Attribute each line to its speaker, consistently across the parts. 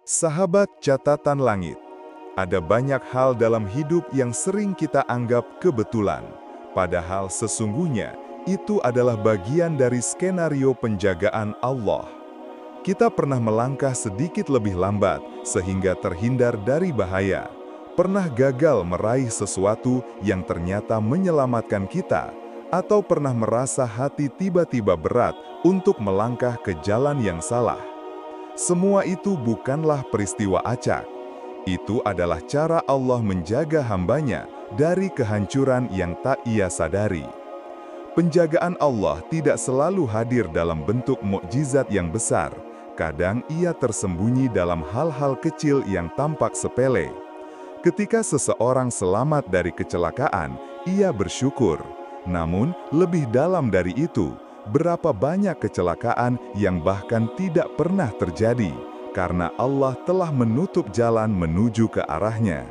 Speaker 1: Sahabat catatan langit, ada banyak hal dalam hidup yang sering kita anggap kebetulan, padahal sesungguhnya itu adalah bagian dari skenario penjagaan Allah. Kita pernah melangkah sedikit lebih lambat sehingga terhindar dari bahaya, pernah gagal meraih sesuatu yang ternyata menyelamatkan kita, atau pernah merasa hati tiba-tiba berat untuk melangkah ke jalan yang salah. Semua itu bukanlah peristiwa acak. Itu adalah cara Allah menjaga hambanya dari kehancuran yang tak ia sadari. Penjagaan Allah tidak selalu hadir dalam bentuk mukjizat yang besar. Kadang ia tersembunyi dalam hal-hal kecil yang tampak sepele. Ketika seseorang selamat dari kecelakaan, ia bersyukur. Namun, lebih dalam dari itu, berapa banyak kecelakaan yang bahkan tidak pernah terjadi karena Allah telah menutup jalan menuju ke arahnya.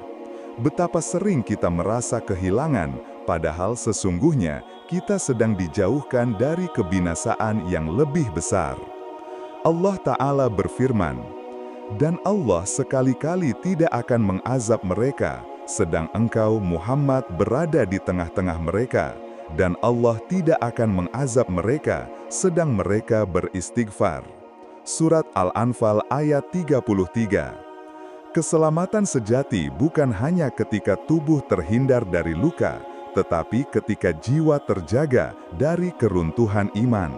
Speaker 1: Betapa sering kita merasa kehilangan, padahal sesungguhnya kita sedang dijauhkan dari kebinasaan yang lebih besar. Allah Ta'ala berfirman, "Dan Allah sekali-kali tidak akan mengazab mereka, sedang engkau Muhammad berada di tengah-tengah mereka. Dan Allah tidak akan mengazab mereka sedang mereka beristighfar." Surat Al-Anfal ayat 33. Keselamatan sejati bukan hanya ketika tubuh terhindar dari luka, tetapi ketika jiwa terjaga dari keruntuhan iman.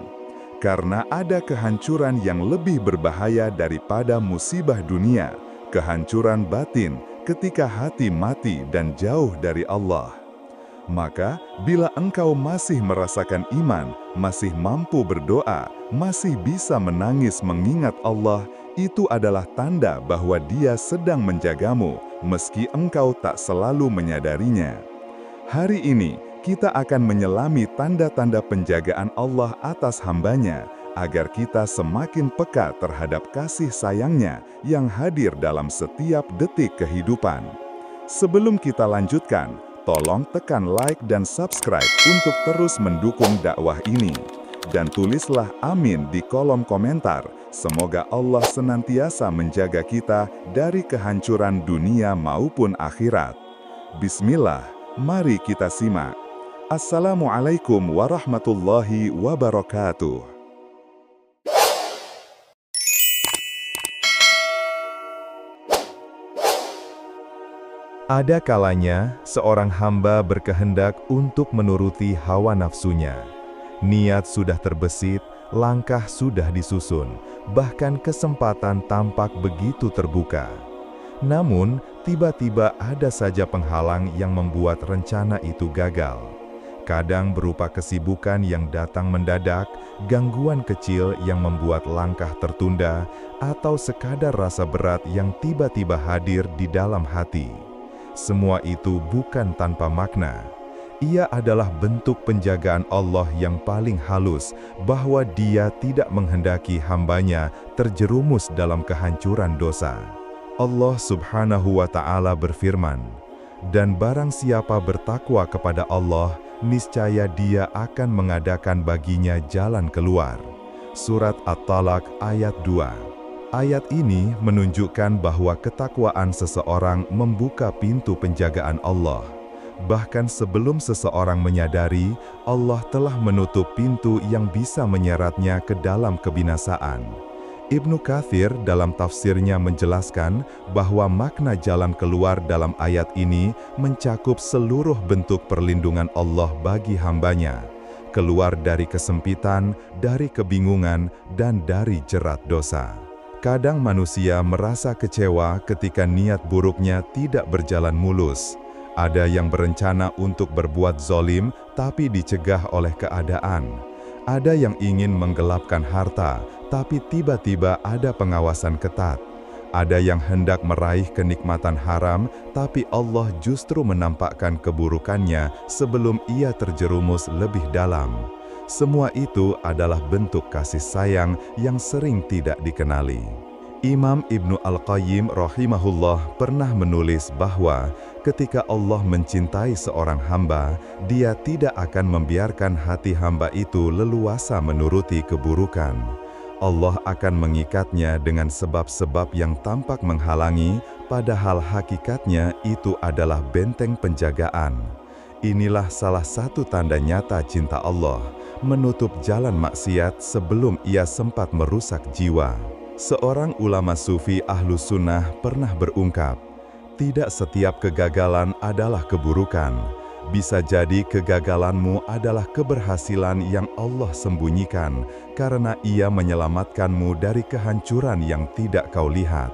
Speaker 1: Karena ada kehancuran yang lebih berbahaya daripada musibah dunia, kehancuran batin ketika hati mati dan jauh dari Allah. Maka, bila engkau masih merasakan iman, masih mampu berdoa, masih bisa menangis mengingat Allah, itu adalah tanda bahwa Dia sedang menjagamu, meski engkau tak selalu menyadarinya. Hari ini, kita akan menyelami tanda-tanda penjagaan Allah atas hambanya, agar kita semakin peka terhadap kasih sayangnya yang hadir dalam setiap detik kehidupan. Sebelum kita lanjutkan, tolong tekan like dan subscribe untuk terus mendukung dakwah ini. Dan tulislah amin di kolom komentar. Semoga Allah senantiasa menjaga kita dari kehancuran dunia maupun akhirat. Bismillah, mari kita simak. Assalamualaikum warahmatullahi wabarakatuh.
Speaker 2: Ada kalanya seorang hamba berkehendak untuk menuruti hawa nafsunya. Niat sudah terbesit, langkah sudah disusun, bahkan kesempatan tampak begitu terbuka. Namun, tiba-tiba ada saja penghalang yang membuat rencana itu gagal. Kadang berupa kesibukan yang datang mendadak, gangguan kecil yang membuat langkah tertunda, atau sekadar rasa berat yang tiba-tiba hadir di dalam hati. Semua itu bukan tanpa makna. Ia adalah bentuk penjagaan Allah yang paling halus, bahwa Dia tidak menghendaki hambanya terjerumus dalam kehancuran dosa. Allah Subhanahu wa Ta'ala berfirman, "Dan barang siapa bertakwa kepada Allah, niscaya Dia akan mengadakan baginya jalan keluar." Surat At-Talaq ayat 2. Ayat ini menunjukkan bahwa ketakwaan seseorang membuka pintu penjagaan Allah. Bahkan sebelum seseorang menyadari, Allah telah menutup pintu yang bisa menyeratnya ke dalam kebinasaan. Ibnu Katsir dalam tafsirnya menjelaskan bahwa makna jalan keluar dalam ayat ini mencakup seluruh bentuk perlindungan Allah bagi hambanya. Keluar dari kesempitan, dari kebingungan, dan dari jerat dosa. Kadang manusia merasa kecewa ketika niat buruknya tidak berjalan mulus. Ada yang berencana untuk berbuat zolim, tapi dicegah oleh keadaan. Ada yang ingin menggelapkan harta, tapi tiba-tiba ada pengawasan ketat. Ada yang hendak meraih kenikmatan haram, tapi Allah justru menampakkan keburukannya sebelum ia terjerumus lebih dalam. Semua itu adalah bentuk kasih sayang yang sering tidak dikenali. Imam Ibnu Al-Qayyim rahimahullah pernah menulis bahwa ketika Allah mencintai seorang hamba, Dia tidak akan membiarkan hati hamba itu leluasa menuruti keburukan. Allah akan mengikatnya dengan sebab-sebab yang tampak menghalangi, padahal hakikatnya itu adalah benteng penjagaan. Inilah salah satu tanda nyata cinta Allah, menutup jalan maksiat sebelum ia sempat merusak jiwa. Seorang ulama sufi Ahlus Sunnah pernah berungkap, tidak setiap kegagalan adalah keburukan. Bisa jadi kegagalanmu adalah keberhasilan yang Allah sembunyikan, karena ia menyelamatkanmu dari kehancuran yang tidak kau lihat.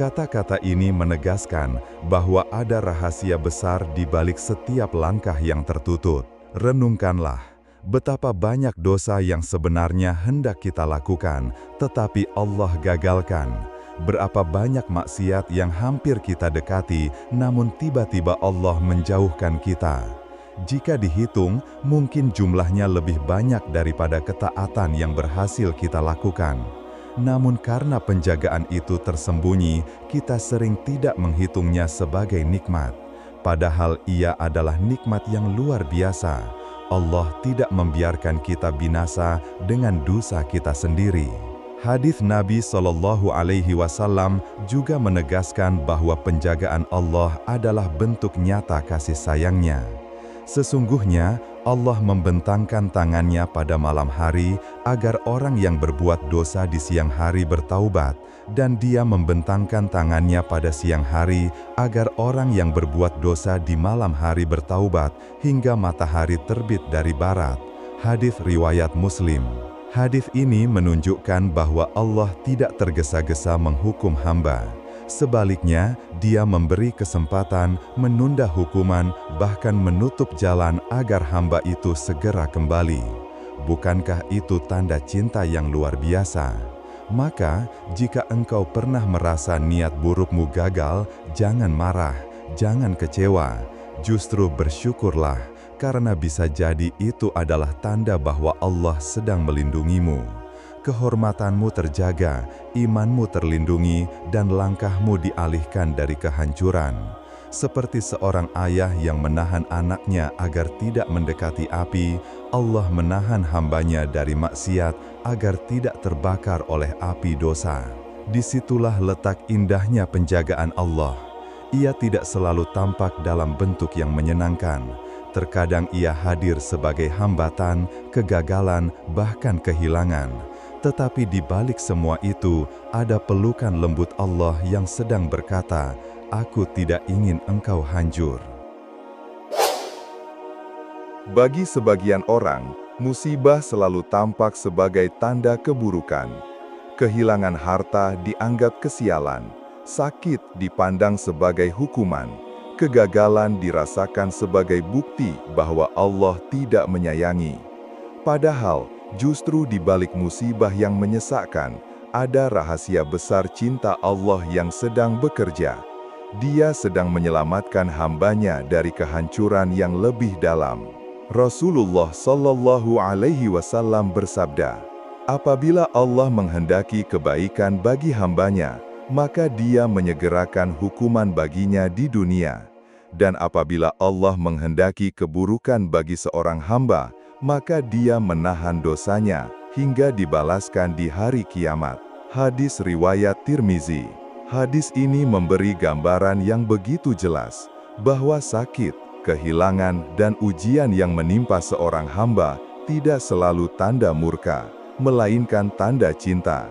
Speaker 2: Kata-kata ini menegaskan bahwa ada rahasia besar di balik setiap langkah yang tertutup. Renungkanlah, betapa banyak dosa yang sebenarnya hendak kita lakukan, tetapi Allah gagalkan. Berapa banyak maksiat yang hampir kita dekati, namun tiba-tiba Allah menjauhkan kita. Jika dihitung, mungkin jumlahnya lebih banyak daripada ketaatan yang berhasil kita lakukan. Namun karena penjagaan itu tersembunyi, kita sering tidak menghitungnya sebagai nikmat. Padahal ia adalah nikmat yang luar biasa. Allah tidak membiarkan kita binasa dengan dosa kita sendiri. Hadis Nabi SAW juga menegaskan bahwa penjagaan Allah adalah bentuk nyata kasih sayangnya. Sesungguhnya, Allah membentangkan tangannya pada malam hari agar orang yang berbuat dosa di siang hari bertaubat, dan Dia membentangkan tangannya pada siang hari agar orang yang berbuat dosa di malam hari bertaubat hingga matahari terbit dari barat. Hadis riwayat Muslim. Hadis ini menunjukkan bahwa Allah tidak tergesa-gesa menghukum hamba. Sebaliknya, Dia memberi kesempatan, menunda hukuman, bahkan menutup jalan agar hamba itu segera kembali. Bukankah itu tanda cinta yang luar biasa? Maka, jika engkau pernah merasa niat burukmu gagal, jangan marah, jangan kecewa. Justru bersyukurlah, karena bisa jadi itu adalah tanda bahwa Allah sedang melindungimu. Kehormatanmu terjaga, imanmu terlindungi, dan langkahmu dialihkan dari kehancuran. Seperti seorang ayah yang menahan anaknya agar tidak mendekati api, Allah menahan hambanya dari maksiat agar tidak terbakar oleh api dosa. Disitulah letak indahnya penjagaan Allah. Ia tidak selalu tampak dalam bentuk yang menyenangkan. Terkadang ia hadir sebagai hambatan, kegagalan, bahkan kehilangan. Tetapi di balik semua itu, ada pelukan lembut Allah yang sedang berkata, "Aku tidak ingin engkau hancur."
Speaker 1: Bagi sebagian orang, musibah selalu tampak sebagai tanda keburukan. Kehilangan harta dianggap kesialan, sakit dipandang sebagai hukuman, kegagalan dirasakan sebagai bukti bahwa Allah tidak menyayangi. Padahal, justru di balik musibah yang menyesakkan, ada rahasia besar cinta Allah yang sedang bekerja. Dia sedang menyelamatkan hambanya dari kehancuran yang lebih dalam. Rasulullah SAW bersabda, "Apabila Allah menghendaki kebaikan bagi hambanya, maka Dia menyegerakan hukuman baginya di dunia. Dan apabila Allah menghendaki keburukan bagi seorang hamba, maka Dia menahan dosanya hingga dibalaskan di hari kiamat." Hadis riwayat Tirmizi. Hadis ini memberi gambaran yang begitu jelas bahwa sakit, kehilangan, dan ujian yang menimpa seorang hamba tidak selalu tanda murka, melainkan tanda cinta.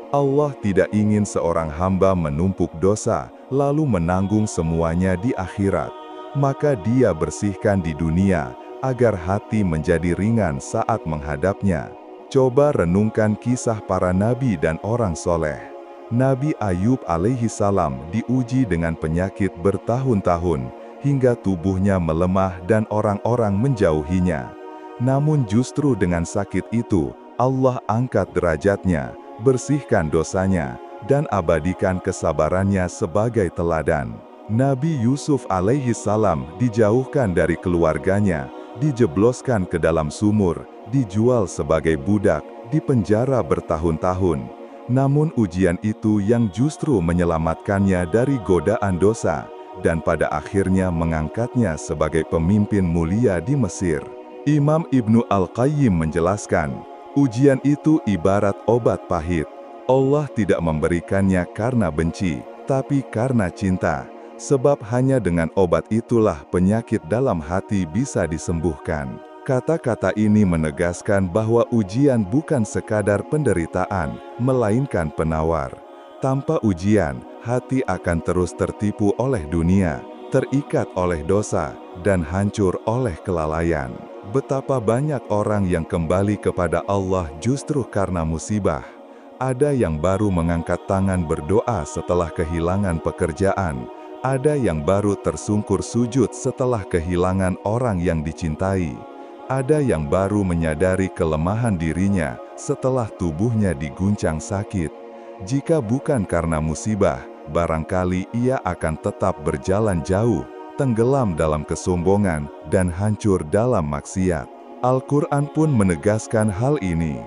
Speaker 1: Allah tidak ingin seorang hamba menumpuk dosa, lalu menanggung semuanya di akhirat. Maka Dia bersihkan di dunia, agar hati menjadi ringan saat menghadapnya. Coba renungkan kisah para nabi dan orang soleh. Nabi Ayub alaihissalam diuji dengan penyakit bertahun-tahun, hingga tubuhnya melemah dan orang-orang menjauhinya. Namun justru dengan sakit itu, Allah angkat derajatnya, bersihkan dosanya, dan abadikan kesabarannya sebagai teladan. Nabi Yusuf alaihissalam dijauhkan dari keluarganya, dijebloskan ke dalam sumur, dijual sebagai budak, dipenjara bertahun-tahun. Namun ujian itu yang justru menyelamatkannya dari godaan dosa, dan pada akhirnya mengangkatnya sebagai pemimpin mulia di Mesir. Imam Ibnu Al-Qayyim menjelaskan, ujian itu ibarat obat pahit. Allah tidak memberikannya karena benci, tapi karena cinta. Sebab hanya dengan obat itulah penyakit dalam hati bisa disembuhkan. Kata-kata ini menegaskan bahwa ujian bukan sekadar penderitaan, melainkan penawar. Tanpa ujian, hati akan terus tertipu oleh dunia, terikat oleh dosa, dan hancur oleh kelalaian. Betapa banyak orang yang kembali kepada Allah justru karena musibah. Ada yang baru mengangkat tangan berdoa setelah kehilangan pekerjaan. Ada yang baru tersungkur sujud setelah kehilangan orang yang dicintai. Ada yang baru menyadari kelemahan dirinya setelah tubuhnya diguncang sakit. Jika bukan karena musibah, barangkali ia akan tetap berjalan jauh, tenggelam dalam kesombongan, dan hancur dalam maksiat. Al-Quran pun menegaskan hal ini.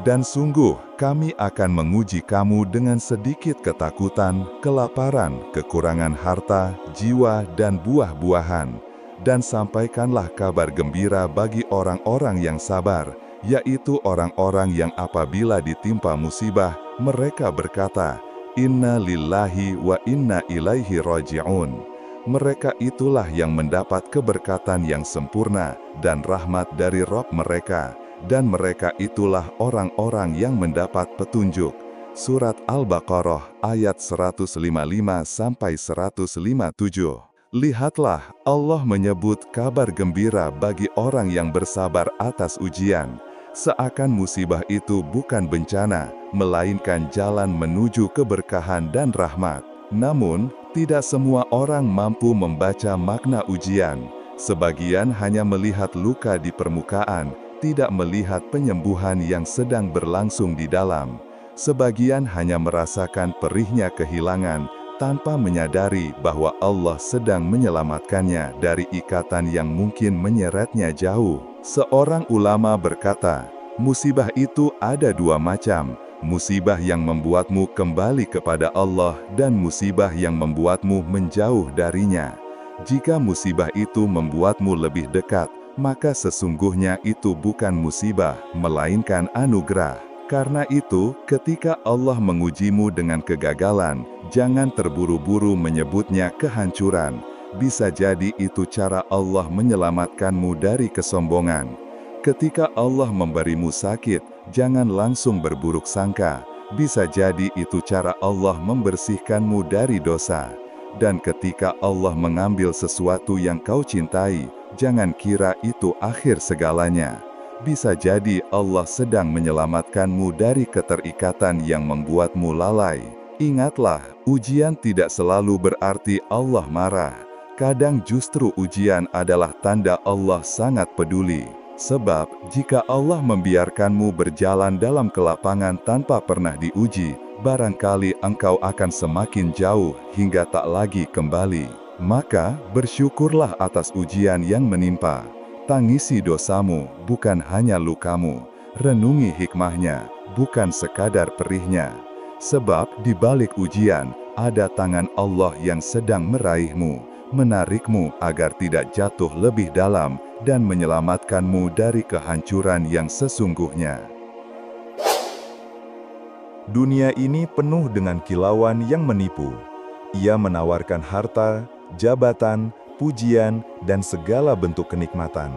Speaker 1: Dan sungguh, kami akan menguji kamu dengan sedikit ketakutan, kelaparan, kekurangan harta, jiwa, dan buah-buahan. Dan sampaikanlah kabar gembira bagi orang-orang yang sabar, yaitu orang-orang yang apabila ditimpa musibah, mereka berkata, Inna lillahi wa inna ilaihi raji'un. Mereka itulah yang mendapat keberkatan yang sempurna dan rahmat dari Rabb mereka, dan mereka itulah orang-orang yang mendapat petunjuk. Surat Al-Baqarah ayat 155-157. Lihatlah, Allah menyebut kabar gembira bagi orang yang bersabar atas ujian, seakan musibah itu bukan bencana, melainkan jalan menuju keberkahan dan rahmat. Namun, tidak semua orang mampu membaca makna ujian. Sebagian hanya melihat luka di permukaan, tidak melihat penyembuhan yang sedang berlangsung di dalam. Sebagian hanya merasakan perihnya kehilangan, tanpa menyadari bahwa Allah sedang menyelamatkannya dari ikatan yang mungkin menyeretnya jauh. Seorang ulama berkata, musibah itu ada dua macam, musibah yang membuatmu kembali kepada Allah dan musibah yang membuatmu menjauh darinya. Jika musibah itu membuatmu lebih dekat, maka sesungguhnya itu bukan musibah, melainkan anugerah. Karena itu, ketika Allah mengujimu dengan kegagalan, jangan terburu-buru menyebutnya kehancuran. Bisa jadi itu cara Allah menyelamatkanmu dari kesombongan. Ketika Allah memberimu sakit, jangan langsung berburuk sangka. Bisa jadi itu cara Allah membersihkanmu dari dosa. Dan ketika Allah mengambil sesuatu yang kau cintai, jangan kira itu akhir segalanya. Bisa jadi Allah sedang menyelamatkanmu dari keterikatan yang membuatmu lalai. Ingatlah, ujian tidak selalu berarti Allah marah. Kadang justru ujian adalah tanda Allah sangat peduli. Sebab, jika Allah membiarkanmu berjalan dalam kelapangan tanpa pernah diuji, barangkali engkau akan semakin jauh hingga tak lagi kembali. Maka, bersyukurlah atas ujian yang menimpa. Tangisi dosamu, bukan hanya lukamu. Renungi hikmahnya, bukan sekadar perihnya. Sebab di balik ujian, ada tangan Allah yang sedang meraihmu, menarikmu agar tidak jatuh lebih dalam, dan menyelamatkanmu dari kehancuran yang sesungguhnya.
Speaker 2: Dunia ini penuh dengan kilauan yang menipu. Ia menawarkan harta, jabatan, pujian, dan segala bentuk kenikmatan.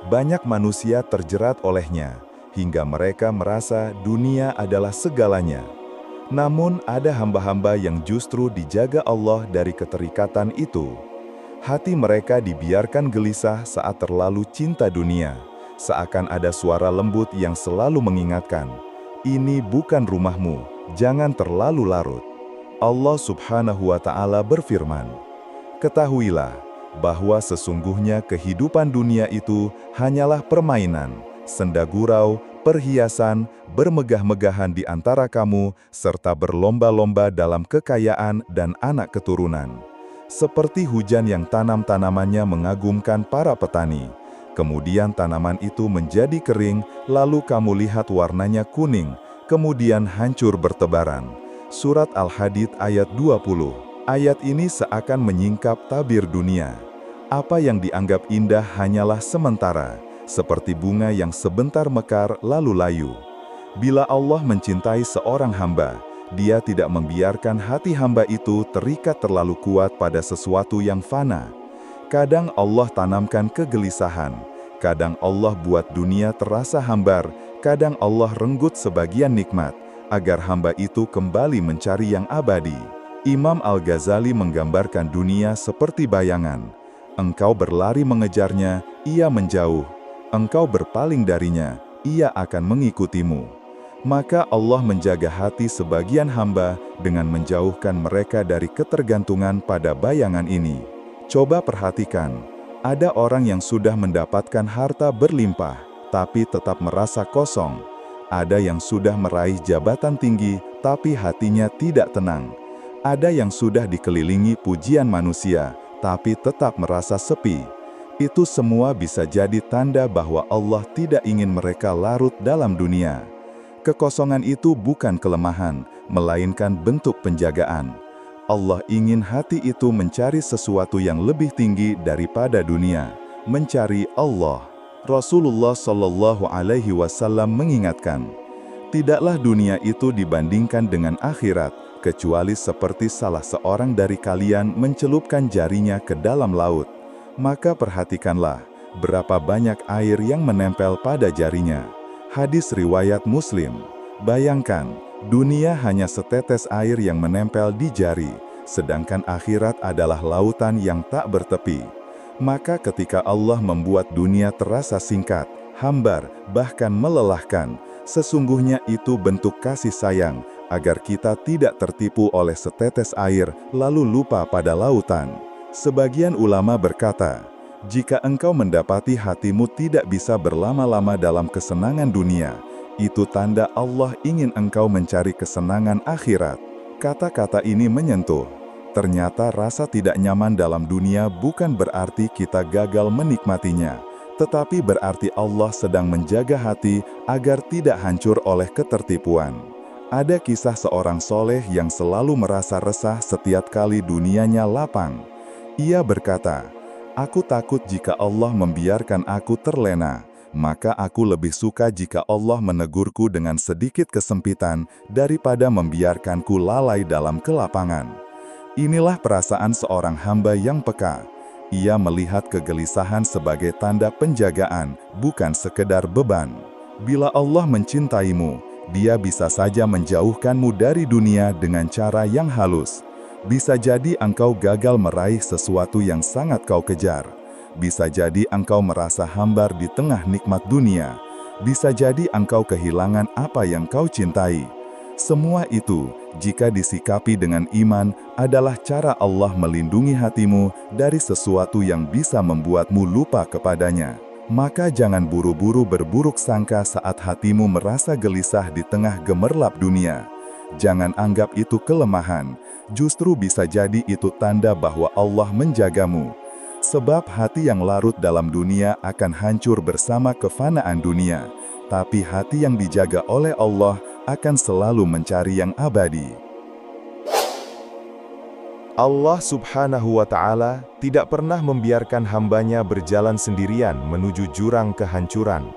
Speaker 2: Banyak manusia terjerat olehnya, hingga mereka merasa dunia adalah segalanya. Namun ada hamba-hamba yang justru dijaga Allah dari keterikatan itu. Hati mereka dibiarkan gelisah saat terlalu cinta dunia, seakan ada suara lembut yang selalu mengingatkan, ini bukan rumahmu, jangan terlalu larut. Allah Subhanahu wa Ta'ala berfirman, ketahuilah bahwa sesungguhnya kehidupan dunia itu hanyalah permainan, senda gurau, perhiasan, bermegah-megahan di antara kamu, serta berlomba-lomba dalam kekayaan dan anak keturunan. Seperti hujan yang tanam-tanamannya mengagumkan para petani. Kemudian tanaman itu menjadi kering, lalu kamu lihat warnanya kuning, kemudian hancur bertebaran. Surat Al-Hadid ayat 20. Ayat ini seakan menyingkap tabir dunia. Apa yang dianggap indah hanyalah sementara, seperti bunga yang sebentar mekar lalu layu.
Speaker 1: Bila Allah mencintai seorang hamba, Dia tidak membiarkan hati hamba itu terikat terlalu kuat pada sesuatu yang fana. Kadang Allah tanamkan kegelisahan, kadang Allah buat dunia terasa hambar, kadang Allah renggut sebagian nikmat, agar hamba itu kembali mencari yang abadi. Imam Al-Ghazali menggambarkan dunia seperti bayangan. Engkau berlari mengejarnya, ia menjauh. Engkau berpaling darinya, ia akan mengikutimu. Maka Allah menjaga hati sebagian hamba dengan menjauhkan mereka dari ketergantungan pada bayangan ini. Coba perhatikan, ada orang yang sudah mendapatkan harta berlimpah, tapi tetap merasa kosong. Ada yang sudah meraih jabatan tinggi, tapi hatinya tidak tenang. Ada yang sudah dikelilingi pujian manusia, tapi tetap merasa sepi. Itu semua bisa jadi tanda bahwa Allah tidak ingin mereka larut dalam dunia. Kekosongan itu bukan kelemahan, melainkan bentuk penjagaan. Allah ingin hati itu mencari sesuatu yang lebih tinggi daripada dunia, mencari Allah. Rasulullah Shallallahu Alaihi Wasallam mengingatkan, tidaklah dunia itu dibandingkan dengan akhirat, kecuali seperti salah seorang dari kalian mencelupkan jarinya ke dalam laut. Maka perhatikanlah, berapa banyak air yang menempel pada jarinya. Hadis riwayat Muslim. Bayangkan, dunia hanya setetes air yang menempel di jari, sedangkan akhirat adalah lautan yang tak bertepi. Maka ketika Allah membuat dunia terasa singkat, hambar, bahkan melelahkan, sesungguhnya itu bentuk kasih sayang, agar kita tidak tertipu oleh setetes air, lalu lupa pada lautan. Sebagian ulama berkata, jika engkau mendapati hatimu tidak bisa berlama-lama dalam kesenangan dunia, itu tanda Allah ingin engkau mencari kesenangan akhirat. Kata-kata ini menyentuh. Ternyata rasa tidak nyaman dalam dunia bukan berarti kita gagal menikmatinya, tetapi berarti Allah sedang menjaga hati agar tidak hancur oleh ketertipuan. Ada kisah seorang soleh yang selalu merasa resah setiap kali dunianya lapang. Ia berkata, aku takut jika Allah membiarkan aku terlena, maka aku lebih suka jika Allah menegurku dengan sedikit kesempitan daripada membiarkanku lalai dalam kelapangan. Inilah perasaan seorang hamba yang peka. Ia melihat kegelisahan sebagai tanda penjagaan, bukan sekedar beban. Bila Allah mencintaimu, Dia bisa saja menjauhkanmu dari dunia dengan cara yang halus. Bisa jadi engkau gagal meraih sesuatu yang sangat kau kejar. Bisa jadi engkau merasa hambar di tengah nikmat dunia. Bisa jadi engkau kehilangan apa yang kau cintai. Semua itu, jika disikapi dengan iman, adalah cara Allah melindungi hatimu dari sesuatu yang bisa membuatmu lupa kepadanya. Maka jangan buru-buru berburuk sangka saat hatimu merasa gelisah di tengah gemerlap dunia. Jangan anggap itu kelemahan, justru bisa jadi itu tanda bahwa Allah menjagamu. Sebab hati yang larut dalam dunia akan hancur bersama kefanaan dunia, tapi hati yang dijaga oleh Allah akan selalu mencari yang abadi.
Speaker 2: Allah Subhanahu wa Ta'ala tidak pernah membiarkan hambanya berjalan sendirian menuju jurang kehancuran.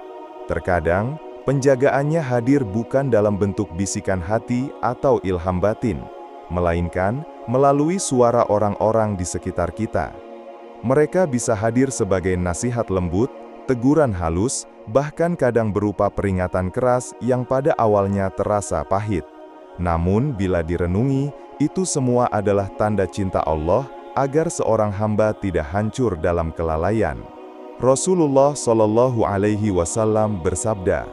Speaker 2: Terkadang, penjagaannya hadir bukan dalam bentuk bisikan hati atau ilham batin, melainkan melalui suara orang-orang di sekitar kita. Mereka bisa hadir sebagai nasihat lembut, teguran halus, bahkan kadang berupa peringatan keras yang pada awalnya terasa pahit. Namun bila direnungi, itu semua adalah tanda cinta Allah agar seorang hamba tidak hancur dalam kelalaian. Rasulullah Shallallahu Alaihi Wasallam bersabda,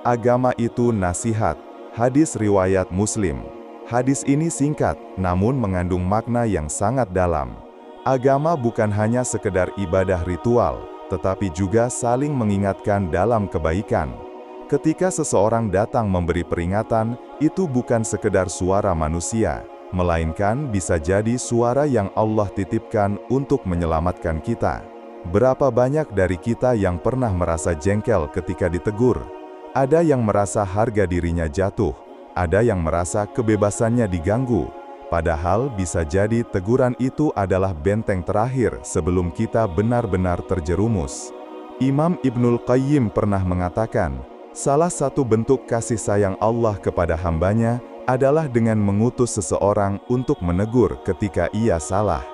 Speaker 2: agama itu nasihat. Hadis riwayat Muslim. Hadis ini singkat, namun mengandung makna yang sangat dalam. Agama bukan hanya sekedar ibadah ritual, tetapi juga saling mengingatkan dalam kebaikan. Ketika seseorang datang memberi peringatan, itu bukan sekedar suara manusia, melainkan bisa jadi suara yang Allah titipkan untuk menyelamatkan kita. Berapa banyak dari kita yang pernah merasa jengkel ketika ditegur? Ada yang merasa harga dirinya jatuh, ada yang merasa kebebasannya diganggu. Padahal bisa jadi teguran itu adalah benteng terakhir sebelum kita benar-benar terjerumus. Imam Ibnul Qayyim pernah mengatakan, Salah satu bentuk kasih sayang Allah kepada hambanya adalah dengan mengutus seseorang untuk menegur ketika ia salah.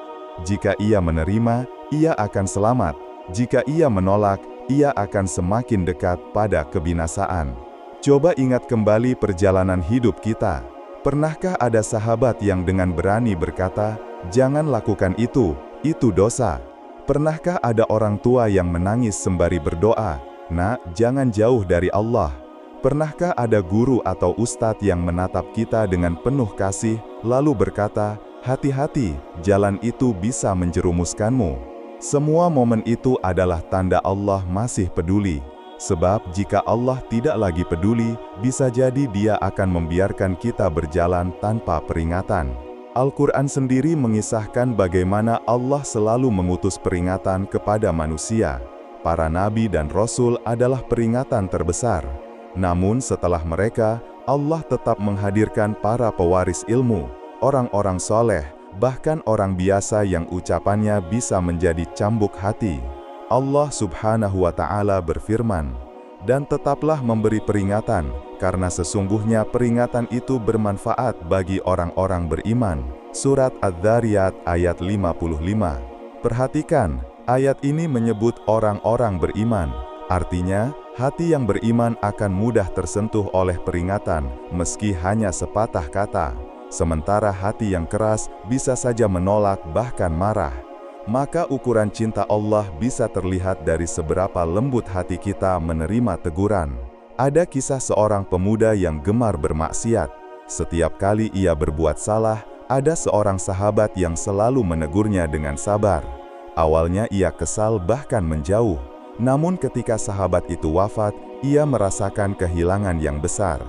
Speaker 2: Jika ia menerima, ia akan selamat. Jika ia menolak, ia akan semakin dekat pada kebinasaan. Coba ingat kembali perjalanan hidup kita. Pernahkah ada sahabat yang dengan berani berkata, "Jangan lakukan itu dosa"? Pernahkah ada orang tua yang menangis sembari berdoa, "Nak, jangan jauh dari Allah"? Pernahkah ada guru atau ustadz yang menatap kita dengan penuh kasih, lalu berkata, "Hati-hati, jalan itu bisa menjerumuskanmu"? Semua momen itu adalah tanda Allah masih peduli. Sebab jika Allah tidak lagi peduli, bisa jadi Dia akan membiarkan kita berjalan tanpa peringatan. Al-Quran sendiri mengisahkan bagaimana Allah selalu mengutus peringatan kepada manusia. Para nabi dan rasul adalah peringatan terbesar. Namun setelah mereka, Allah tetap menghadirkan para pewaris ilmu, orang-orang soleh, bahkan orang biasa yang ucapannya bisa menjadi cambuk hati. Allah Subhanahu wa Ta'ala berfirman, "Dan tetaplah memberi peringatan, karena sesungguhnya peringatan itu bermanfaat bagi orang-orang beriman." Surat Adz-Dzariyat ayat 55. Perhatikan, ayat ini menyebut orang-orang beriman. Artinya, hati yang beriman akan mudah tersentuh oleh peringatan, meski hanya sepatah kata. Sementara hati yang keras bisa saja menolak bahkan marah. Maka ukuran cinta Allah bisa terlihat dari seberapa lembut hati kita menerima teguran. Ada kisah seorang pemuda yang gemar bermaksiat. Setiap kali ia berbuat salah, ada seorang sahabat yang selalu menegurnya dengan sabar. Awalnya ia kesal bahkan menjauh. Namun ketika sahabat itu wafat, ia merasakan kehilangan yang besar.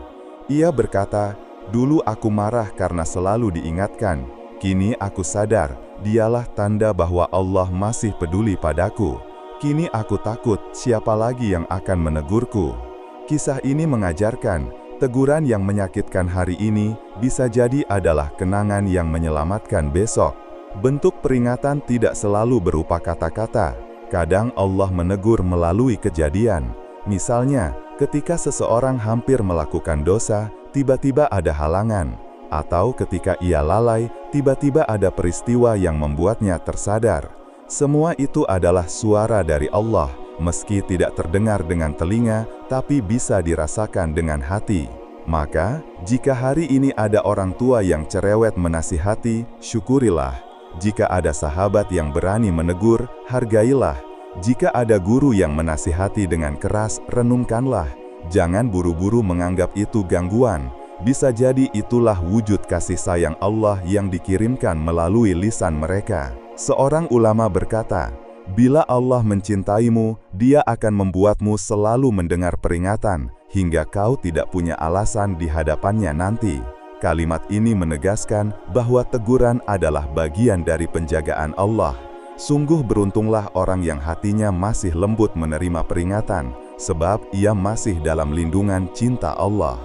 Speaker 2: Ia berkata, "Dulu aku marah karena selalu diingatkan. Kini aku sadar, dialah tanda bahwa Allah masih peduli padaku. Kini aku takut, siapa lagi yang akan menegurku?" Kisah ini mengajarkan, teguran yang menyakitkan hari ini bisa jadi adalah kenangan yang menyelamatkan besok. Bentuk peringatan tidak selalu berupa kata-kata. Kadang Allah menegur melalui kejadian. Misalnya, ketika seseorang hampir melakukan dosa, tiba-tiba ada halangan. Atau ketika ia lalai, tiba-tiba ada peristiwa yang membuatnya tersadar. Semua itu adalah suara dari Allah, meski tidak terdengar dengan telinga, tapi bisa dirasakan dengan hati. Maka, jika hari ini ada orang tua yang cerewet menasihati, syukurilah. Jika ada sahabat yang berani menegur, hargailah. Jika ada guru yang menasihati dengan keras, renungkanlah. Jangan buru-buru menganggap itu gangguan. Bisa jadi itulah wujud kasih sayang Allah yang dikirimkan melalui lisan mereka. Seorang ulama berkata, "Bila Allah mencintaimu, Dia akan membuatmu selalu mendengar peringatan, hingga kau tidak punya alasan di hadapannya nanti." Kalimat ini menegaskan bahwa teguran adalah bagian dari penjagaan Allah. Sungguh beruntunglah orang yang hatinya masih lembut menerima peringatan, sebab ia masih dalam lindungan cinta Allah.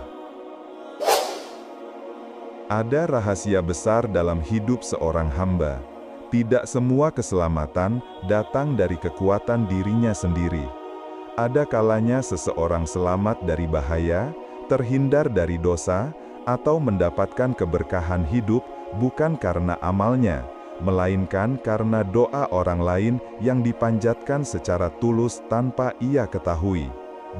Speaker 1: Ada rahasia besar dalam hidup seorang hamba. Tidak semua keselamatan datang dari kekuatan dirinya sendiri. Ada kalanya seseorang selamat dari bahaya, terhindar dari dosa, atau mendapatkan keberkahan hidup bukan karena amalnya, melainkan karena doa orang lain yang dipanjatkan secara tulus tanpa ia ketahui.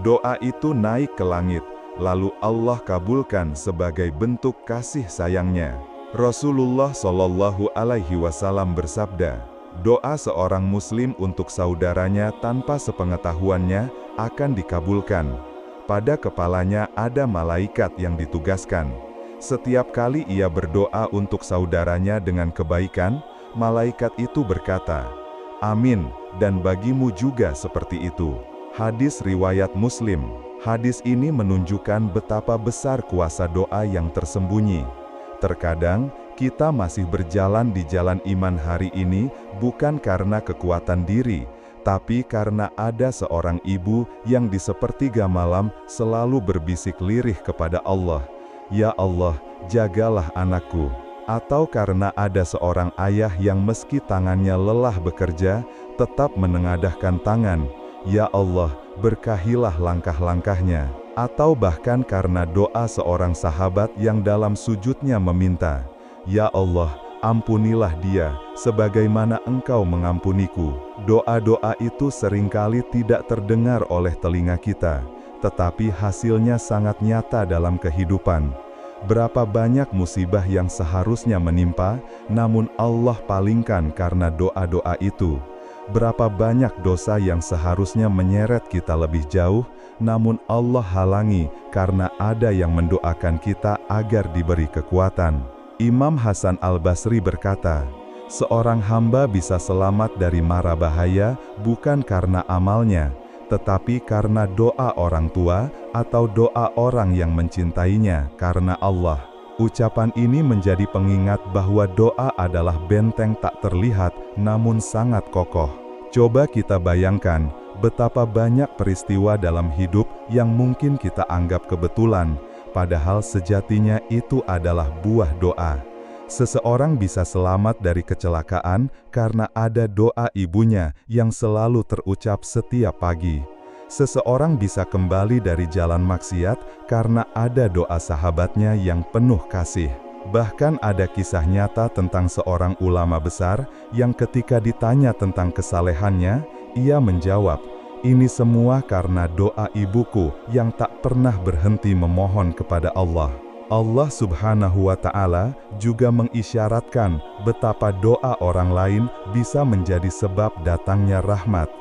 Speaker 1: Doa itu naik ke langit, lalu Allah kabulkan sebagai bentuk kasih sayangnya. Rasulullah Shallallahu Alaihi Wasallam bersabda, "Doa seorang muslim untuk saudaranya tanpa sepengetahuannya akan dikabulkan. Pada kepalanya ada malaikat yang ditugaskan. Setiap kali ia berdoa untuk saudaranya dengan kebaikan, malaikat itu berkata, 'Amin, dan bagimu juga seperti itu.'" Hadis riwayat Muslim. Hadis ini menunjukkan betapa besar kuasa doa yang tersembunyi. Terkadang, kita masih berjalan di jalan iman hari ini bukan karena kekuatan diri, tapi karena ada seorang ibu yang di sepertiga malam selalu berbisik lirih kepada Allah, "Ya Allah, jagalah anakku." Atau karena ada seorang ayah yang meski tangannya lelah bekerja, tetap menengadahkan tangan, "Ya Allah, berkahilah langkah-langkahnya."
Speaker 2: atau bahkan karena doa seorang sahabat yang dalam sujudnya meminta, "Ya Allah, ampunilah dia, sebagaimana Engkau mengampuniku." Doa-doa itu seringkali tidak terdengar oleh telinga kita, tetapi hasilnya sangat nyata dalam kehidupan. Berapa banyak musibah yang seharusnya menimpa, namun Allah palingkan karena doa-doa itu. Berapa banyak dosa yang seharusnya menyeret kita lebih jauh, namun Allah halangi karena ada yang mendoakan kita agar diberi kekuatan. Imam Hasan Al-Basri berkata, "Seorang hamba bisa selamat dari mara bahaya bukan karena amalnya, tetapi karena doa orang tua atau doa orang yang mencintainya karena Allah." Ucapan ini menjadi pengingat bahwa doa adalah benteng tak terlihat namun sangat kokoh. Coba kita bayangkan betapa banyak peristiwa dalam hidup yang mungkin kita anggap kebetulan, padahal sejatinya itu adalah buah doa. Seseorang bisa selamat dari kecelakaan karena ada doa ibunya yang selalu terucap setiap pagi. Seseorang bisa kembali dari jalan maksiat karena ada doa sahabatnya yang penuh kasih. Bahkan ada kisah nyata tentang seorang ulama besar yang ketika ditanya tentang kesalehannya, ia menjawab, "Ini semua karena doa ibuku yang tak pernah berhenti memohon kepada Allah." Allah Subhanahu wa Ta'ala juga mengisyaratkan betapa doa orang lain bisa menjadi sebab datangnya rahmat.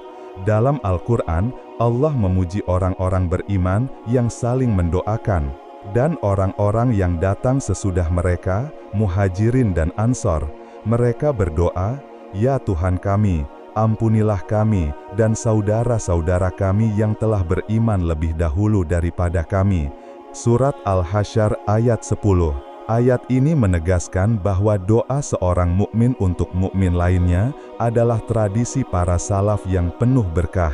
Speaker 2: Dalam Al-Quran, Allah memuji orang-orang beriman yang saling mendoakan, dan orang-orang yang datang sesudah mereka, Muhajirin dan Ansor. Mereka berdoa, "Ya Tuhan kami, ampunilah kami dan saudara-saudara kami yang telah beriman lebih dahulu daripada kami." Surat Al-Hasyr ayat 10. Ayat ini menegaskan bahwa doa seorang mukmin untuk mukmin lainnya adalah tradisi para salaf yang penuh berkah.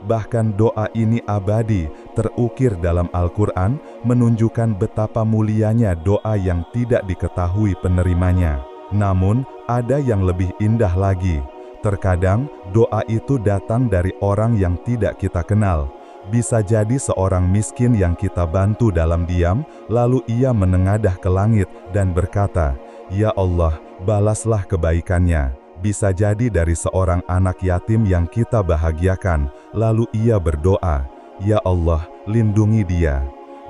Speaker 2: Bahkan doa ini abadi, terukir dalam Al-Quran, menunjukkan betapa mulianya doa yang tidak diketahui penerimanya. Namun, ada yang lebih indah lagi. Terkadang, doa itu datang dari orang yang tidak kita kenal. Bisa jadi seorang miskin yang kita bantu dalam diam, lalu ia menengadah ke langit dan berkata, "Ya Allah, balaslah kebaikannya." Bisa jadi dari seorang anak yatim yang kita bahagiakan, lalu ia berdoa, "Ya Allah, lindungi dia."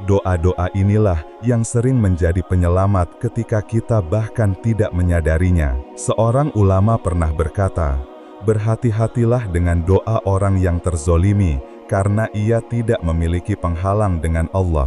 Speaker 2: Doa-doa inilah yang sering menjadi penyelamat ketika kita bahkan tidak menyadarinya. Seorang ulama pernah berkata, "Berhati-hatilah dengan doa orang yang terzolimi, karena ia tidak memiliki penghalang dengan Allah."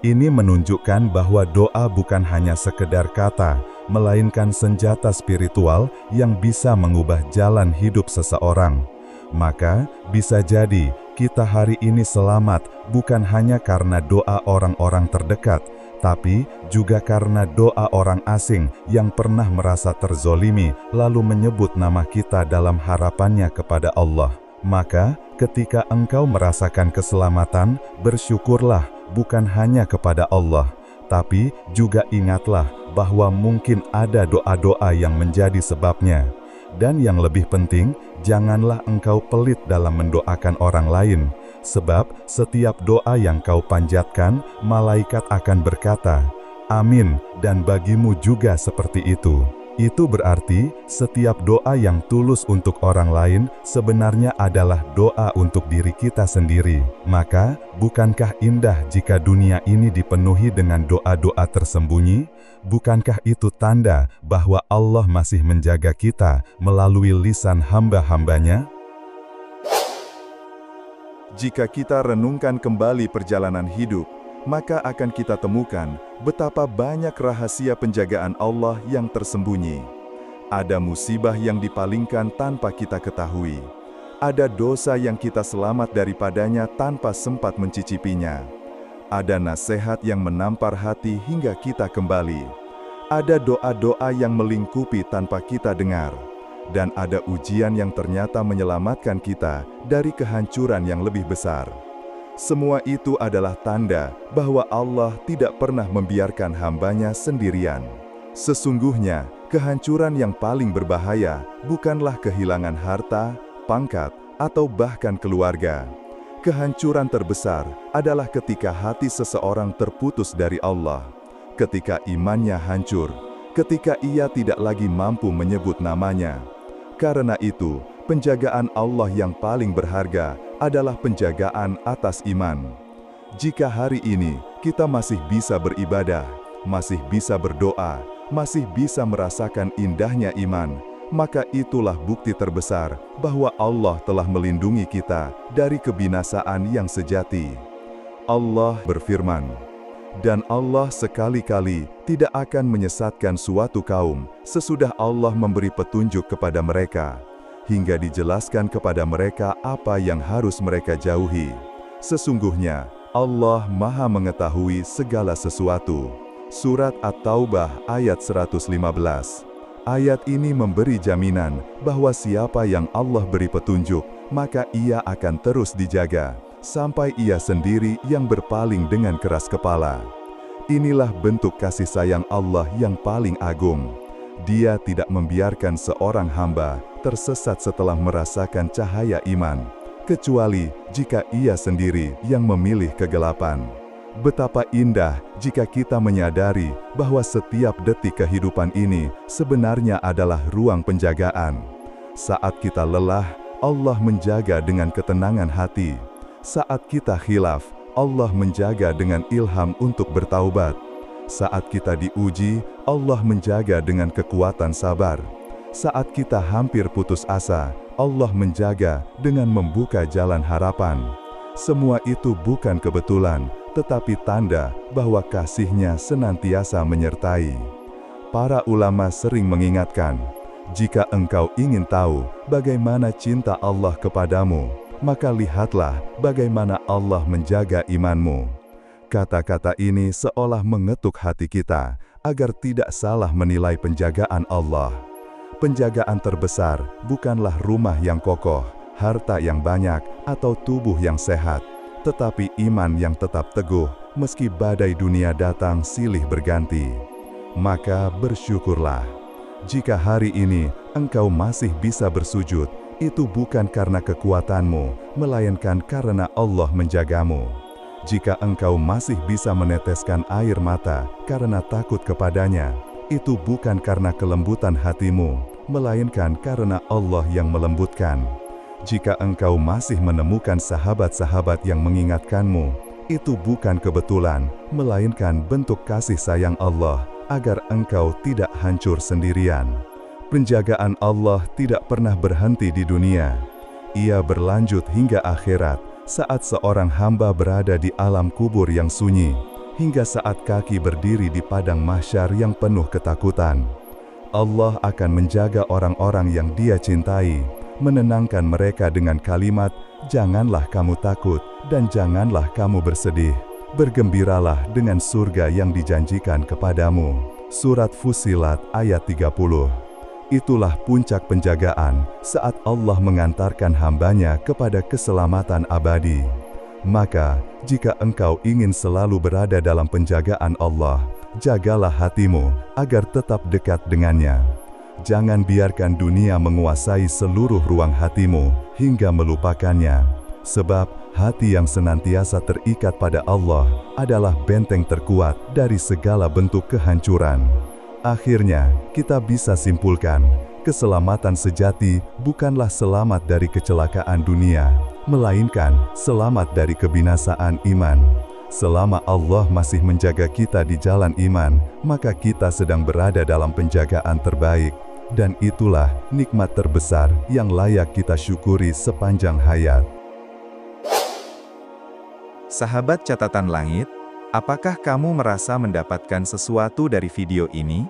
Speaker 2: Ini menunjukkan bahwa doa bukan hanya sekedar kata, melainkan senjata spiritual yang bisa mengubah jalan hidup seseorang. Maka, bisa jadi kita hari ini selamat bukan hanya karena doa orang-orang terdekat, tapi juga karena doa orang asing yang pernah merasa terzolimi lalu menyebut nama kita dalam harapannya kepada Allah. Maka, ketika engkau merasakan keselamatan, bersyukurlah bukan hanya kepada Allah, tapi juga ingatlah bahwa mungkin ada doa-doa yang menjadi sebabnya. Dan yang lebih penting, janganlah engkau pelit dalam mendoakan orang lain, sebab setiap doa yang kau panjatkan, malaikat akan berkata, "Amin," dan bagimu juga seperti itu. Itu berarti setiap doa yang tulus untuk orang lain sebenarnya adalah doa untuk diri kita sendiri. Maka, bukankah indah jika dunia ini dipenuhi dengan doa-doa tersembunyi? Bukankah itu tanda bahwa Allah masih menjaga kita melalui lisan hamba-hambanya?
Speaker 1: Jika kita renungkan kembali perjalanan hidup, maka akan kita temukan betapa banyak rahasia penjagaan Allah yang tersembunyi. Ada musibah yang dipalingkan tanpa kita ketahui. Ada dosa yang kita selamat daripadanya tanpa sempat mencicipinya. Ada nasihat yang menampar hati hingga kita kembali. Ada doa-doa yang melingkupi tanpa kita dengar. Dan ada ujian yang ternyata menyelamatkan kita dari kehancuran yang lebih besar. Semua itu adalah tanda bahwa Allah tidak pernah membiarkan hamba-Nya sendirian. Sesungguhnya, kehancuran yang paling berbahaya bukanlah kehilangan harta, pangkat, atau bahkan keluarga.
Speaker 2: Kehancuran terbesar adalah ketika hati seseorang terputus dari Allah, ketika imannya hancur, ketika ia tidak lagi mampu menyebut namanya. Karena itu, penjagaan Allah yang paling berharga adalah penjagaan atas iman. Jika hari ini kita masih bisa beribadah, masih bisa berdoa, masih bisa merasakan indahnya iman, maka itulah bukti terbesar bahwa Allah telah melindungi kita dari kebinasaan yang sejati. Allah berfirman, "Dan Allah sekali-kali tidak akan menyesatkan suatu kaum sesudah Allah memberi petunjuk kepada mereka, hingga dijelaskan kepada mereka apa yang harus mereka jauhi. Sesungguhnya Allah Maha mengetahui segala sesuatu." Surat At-Taubah ayat 115. Ayat ini memberi jaminan bahwa siapa yang Allah beri petunjuk, maka ia akan terus dijaga, sampai ia sendiri yang berpaling dengan keras kepala. Inilah bentuk kasih sayang Allah yang paling agung. Dia tidak membiarkan seorang hamba tersesat setelah merasakan cahaya iman, kecuali jika ia sendiri yang memilih kegelapan. Betapa indah jika kita menyadari bahwa setiap detik kehidupan ini sebenarnya adalah ruang penjagaan. Saat kita lelah, Allah menjaga dengan ketenangan hati. Saat kita khilaf, Allah menjaga dengan ilham untuk bertaubat. Saat kita diuji, Allah menjaga dengan kekuatan sabar. Saat kita hampir putus asa, Allah menjaga dengan membuka jalan harapan. Semua itu bukan kebetulan, tetapi tanda bahwa kasih-Nya senantiasa menyertai. Para ulama sering mengingatkan, jika engkau ingin tahu bagaimana cinta Allah kepadamu, maka lihatlah bagaimana Allah menjaga imanmu. Kata-kata ini seolah mengetuk hati kita, agar tidak salah menilai penjagaan Allah. Penjagaan terbesar bukanlah rumah yang kokoh, harta yang banyak, atau tubuh yang sehat, tetapi iman yang tetap teguh, meski badai dunia datang silih berganti. Maka bersyukurlah. Jika hari ini engkau masih bisa bersujud, itu bukan karena kekuatanmu, melainkan karena Allah menjagamu. Jika engkau masih bisa meneteskan air mata karena takut kepadanya, itu bukan karena kelembutan hatimu, melainkan karena Allah yang melembutkan. Jika engkau masih menemukan sahabat-sahabat yang mengingatkanmu, itu bukan kebetulan, melainkan bentuk kasih sayang Allah, agar engkau tidak hancur sendirian. Penjagaan Allah tidak pernah berhenti di dunia. Ia berlanjut hingga akhirat, saat seorang hamba berada di alam kubur yang sunyi, hingga saat kaki berdiri di padang mahsyar yang penuh ketakutan. Allah akan menjaga orang-orang yang Dia cintai, menenangkan mereka dengan kalimat, "Janganlah kamu takut, dan janganlah kamu bersedih. Bergembiralah dengan surga yang dijanjikan kepadamu." Surat Fussilat ayat 30. Itulah puncak penjagaan saat Allah mengantarkan hambanya kepada keselamatan abadi. Maka, jika engkau ingin selalu berada dalam penjagaan Allah, jagalah hatimu agar tetap dekat dengannya. Jangan biarkan dunia menguasai seluruh ruang hatimu hingga melupakannya. Sebab hati yang senantiasa terikat pada Allah adalah benteng terkuat dari segala bentuk kehancuran. Akhirnya, kita bisa simpulkan, keselamatan sejati bukanlah selamat dari kecelakaan dunia, melainkan selamat dari kebinasaan iman. Selama Allah masih menjaga kita di jalan iman, maka kita sedang berada dalam penjagaan terbaik. Dan itulah nikmat terbesar yang layak kita syukuri sepanjang hayat.
Speaker 1: Sahabat catatan langit, apakah kamu merasa mendapatkan sesuatu dari video ini?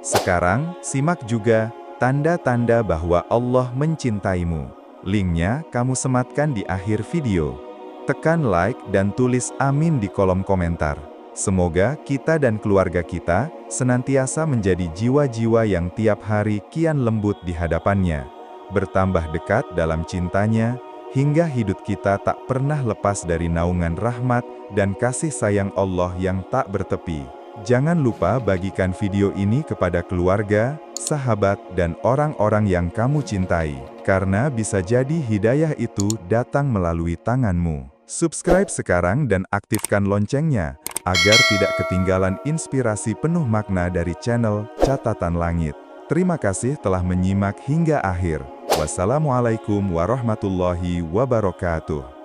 Speaker 1: Sekarang, simak juga tanda-tanda bahwa Allah mencintaimu. Linknya kamu sematkan di akhir video. Tekan like dan tulis amin di kolom komentar. Semoga kita dan keluarga kita senantiasa menjadi jiwa-jiwa yang tiap hari kian lembut di hadapannya, bertambah dekat dalam cintanya, hingga hidup kita tak pernah lepas dari naungan rahmat dan kasih sayang Allah yang tak bertepi. Jangan lupa bagikan video ini kepada keluarga, sahabat, dan orang-orang yang kamu cintai, karena bisa jadi hidayah itu datang melalui tanganmu. Subscribe sekarang dan aktifkan loncengnya, agar tidak ketinggalan inspirasi penuh makna dari channel Catatan Langit. Terima kasih telah menyimak hingga akhir. Wassalamualaikum warahmatullahi wabarakatuh.